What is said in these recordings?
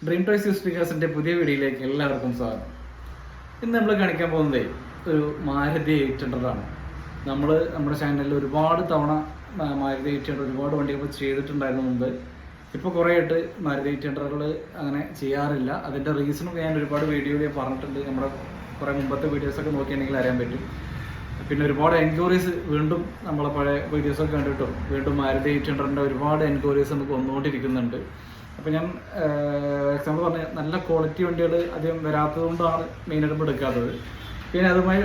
Dream toys യൂസ്റ്റിക്കേഴ്സിൻ്റെ പുതിയ വീഡിയോയിലേക്ക് എല്ലാവർക്കും സ്വാഗതം. ഇന്ന് നമ്മൾ കാണിക്കാൻ പോകുന്നത് ഒരു മാരുതി 800 ആണ്. നമ്മുടെ ചാനലിൽ ഒരുപാട് തവണ മാരുതി 800 ഒരുപാട് വണ്ടികൾ ചെയ്തിട്ടുണ്ടായിരുന്നു മുമ്പ്. ഇപ്പോൾ കുറേ ആയിട്ട് മാരുതി 800കൾ അങ്ങനെ ചെയ്യാറില്ല. അതിൻ്റെ റീസണും ഞാൻ ഒരുപാട് വീഡിയോയിൽ പറഞ്ഞിട്ടുണ്ട്. നമ്മുടെ കുറേ മുമ്പത്തെ വീഡിയോസൊക്കെ നോക്കിയിട്ടുണ്ടെങ്കിൽ അറിയാൻ പറ്റും. പിന്നെ ഒരുപാട് എൻക്വയറീസ് വീണ്ടും നമ്മളെ പഴയ വീഡിയോസൊക്കെ കണ്ടിട്ടും വീണ്ടും മാരുതി 800ൻ്റെ ഒരുപാട് എൻക്വയറീസ് നമുക്ക് വന്നുകൊണ്ടിരിക്കുന്നുണ്ട്. അപ്പോൾ ഞാൻ എക്സാമ്പിൾ പറഞ്ഞ നല്ല ക്വാളിറ്റി വണ്ടികൾ അധികം വരാത്തത് കൊണ്ടാണ് മെയിനായിട്ടും എടുക്കാത്തത്. പിന്നെ അതുമായി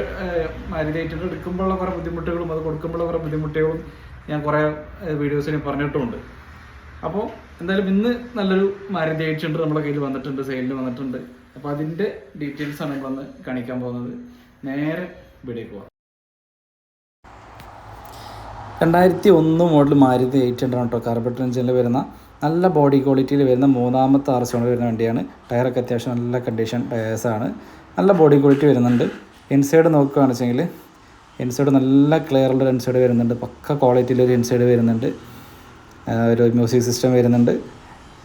മാരുതി 800 എടുക്കുമ്പോഴുള്ള കുറേ ബുദ്ധിമുട്ടുകളും അത് കൊടുക്കുമ്പോഴുള്ള കുറേ ബുദ്ധിമുട്ടുകളും ഞാൻ കുറേ വീഡിയോസിന് പറഞ്ഞിട്ടുമുണ്ട്. അപ്പോൾ എന്തായാലും ഇന്ന് നല്ലൊരു മാരുതി 800 നമ്മുടെ കയ്യിൽ വന്നിട്ടുണ്ട്, സെയിലിൽ വന്നിട്ടുണ്ട്. അപ്പോൾ അതിൻ്റെ ഡീറ്റെയിൽസാണ് നമ്മളൊന്ന് കാണിക്കാൻ പോകുന്നത്. നേരെ വീഡിയോക്ക് പോകാം. 2001 മോഡൽ മാരുതി 800 ആണ് കേട്ടോ. കാർബറേറ്റർ എഞ്ചിനിൽ വരുന്ന നല്ല ബോഡി ക്വാളിറ്റിയിൽ വരുന്ന മൂന്നാമത്തെ RC വരുന്ന വണ്ടിയാണ്. ടയറൊക്കെ അത്യാവശ്യം നല്ല കണ്ടീഷൻ ടയേഴ്സാണ്. നല്ല ബോഡി ക്വാളിറ്റി വരുന്നുണ്ട്. ഇൻസൈഡ് നോക്കുകയാണെന്ന് വെച്ചെങ്കിൽ ഇൻസൈഡ് നല്ല ക്ലിയറുള്ളൊരു ഇൻസൈഡ് വരുന്നുണ്ട്. പക്ക ക്വാളിറ്റിയിലൊരു ഇൻസൈഡ് വരുന്നുണ്ട്. ഒരു മ്യൂസിക് സിസ്റ്റം വരുന്നുണ്ട്.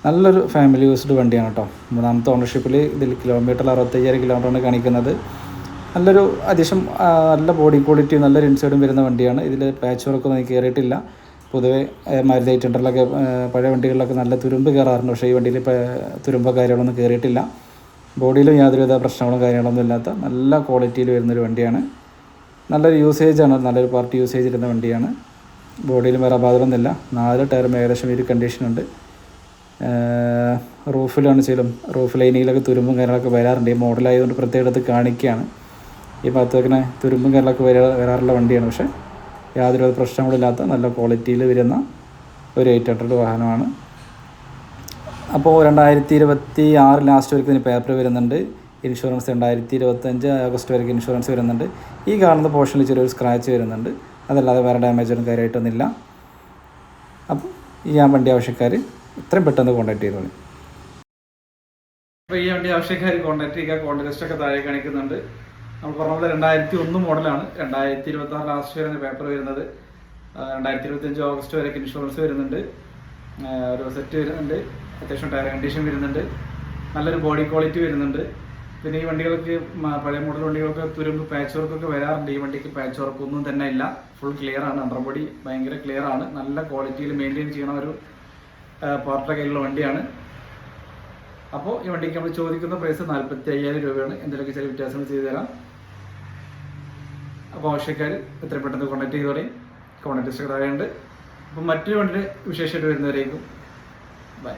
നല്ലൊരു ഫാമിലി യൂസ്ഡ് വണ്ടിയാണ് കേട്ടോ. മൂന്നാമത്തെ ഓണർഷിപ്പിൽ ഇതിൽ കിലോമീറ്റർ 65,000 കിലോമീറ്ററാണ് കാണിക്കുന്നത്. നല്ലൊരു അത്യാവശ്യം നല്ല ബോഡി ക്വാളിറ്റി നല്ലൊരു ഇൻസൈഡും വരുന്ന വണ്ടിയാണ്. ഇതിൽ പാച്ച് വർക്കൊന്നും കയറിയിട്ടില്ല. പൊതുവേ മാരുതി 800 പഴയ വണ്ടികളിലൊക്കെ നല്ല തുരുമ്പ് കയറാറുണ്ട്. പക്ഷേ ഈ വണ്ടിയിൽ തുരുമ്പോ കാര്യങ്ങളൊന്നും കയറിയിട്ടില്ല. ബോഡിയിലും യാതൊരുവിധ പ്രശ്നങ്ങളും കാര്യങ്ങളൊന്നും ഇല്ലാത്ത നല്ല ക്വാളിറ്റിയിൽ വരുന്നൊരു വണ്ടിയാണ്. നല്ലൊരു യൂസേജാണ്, നല്ലൊരു പാർട്ടി യൂസേജ് ഇരുന്ന വണ്ടിയാണ്. ബോഡിയിലും വേറെ അപാകമൊന്നുമില്ല. 4 ടയറും ഏകദേശം ഒരു കണ്ടീഷനുണ്ട്. റൂഫിലാണ് ചെയ്യലും റൂഫ് ലൈനിങ്ങിലൊക്കെ തുരുമ്പും കാര്യങ്ങളൊക്കെ വരാറുണ്ട്. ഈ മോഡലായതുകൊണ്ട് പ്രത്യേകം എടുത്ത് കാണിക്കുകയാണ്. ഈ ഭാഗത്തൊക്കെ തുരുമ്പും കാര്യങ്ങളൊക്കെ വരാറുള്ള വണ്ടിയാണ്. പക്ഷേ യാതൊരു പ്രശ്നങ്ങളില്ലാത്ത നല്ല ക്വാളിറ്റിയിൽ വരുന്ന ഒരു 800 വാഹനമാണ്. അപ്പോൾ 2026 ലാസ്റ്റ് വരെയ്ക്ക് ഇതിന് പേപ്പർ വരുന്നുണ്ട്. ഇൻഷുറൻസ് 2025 ആഗസ്റ്റ് വരെയ്ക്ക് ഇൻഷുറൻസ് വരുന്നുണ്ട്. ഈ കാണുന്ന പോർഷനിൽ ചെറിയൊരു സ്ക്രാച്ച് വരുന്നുണ്ട്. അതല്ലാതെ വേറെ ഡാമേജൊന്നും കാര്യമായിട്ടൊന്നുമില്ല. അപ്പോൾ ഈ വണ്ടി ആവശ്യക്കാർ ഇത്രയും പെട്ടെന്ന് കോൺടാക്ട് ചെയ്തോളൂ. അപ്പോൾ ഈ വണ്ടി ആവശ്യക്കാർ കോൺടാക്ട് ചെയ്യുക. കോൺടാക്ട് ലിസ്റ്റൊക്കെ താഴെ കാണിക്കുന്നുണ്ട്. നമ്മൾ പറഞ്ഞ പോലെ 2001 മോഡലാണ്. 2026 ലാസ്റ്റ് വരെയാണ് പേപ്പർ വരുന്നത്. 2025 ഓഗസ്റ്റ് വരെയൊക്കെ ഇൻഷുറൻസ് വരുന്നുണ്ട്. ഒരു സെറ്റ് വരുന്നുണ്ട്. അത്യാവശ്യം ടയർ കണ്ടീഷൻ വരുന്നുണ്ട്. നല്ലൊരു ബോഡി ക്വാളിറ്റി വരുന്നുണ്ട്. പിന്നെ ഈ വണ്ടികൾക്ക് പഴയ മോഡൽ വണ്ടികൾക്ക് തുരുമ്പ് പാച്ച് വർക്കൊക്കെ വരാറുണ്ട്. ഈ വണ്ടിക്ക് പാച്ച് വർക്കൊന്നും തന്നെ ഇല്ല. ഫുൾ ക്ലിയർ ആണ്. അണ്ടർ ബോഡി ഭയങ്കര ക്ലിയർ ആണ്. നല്ല ക്വാളിറ്റിയിൽ മെയിൻറ്റെയിൻ ചെയ്യണ ഒരു പാർട്ടിയുടെ കയ്യിലുള്ള വണ്ടിയാണ്. അപ്പോൾ ഈ വണ്ടിക്ക് നമ്മൾ ചോദിക്കുന്ന പ്രൈസ് 45,000 രൂപയാണ്. എന്തെങ്കിലുമൊക്കെ ചില വ്യത്യാസങ്ങൾ ചെയ്തു തരാം. അപ്പോൾ ആവശ്യക്കാർ എത്രയും പെട്ടെന്ന് കോൺടാക്ട് ചെയ്തോളെ. കോൺടാക്ട് ലിസ്റ്റ് താഴെയുണ്ട്. അപ്പം മറ്റൊരു വണ്ടിയുടെ വിശേഷമായിട്ട് വരുന്നവരേക്കും ബൈ.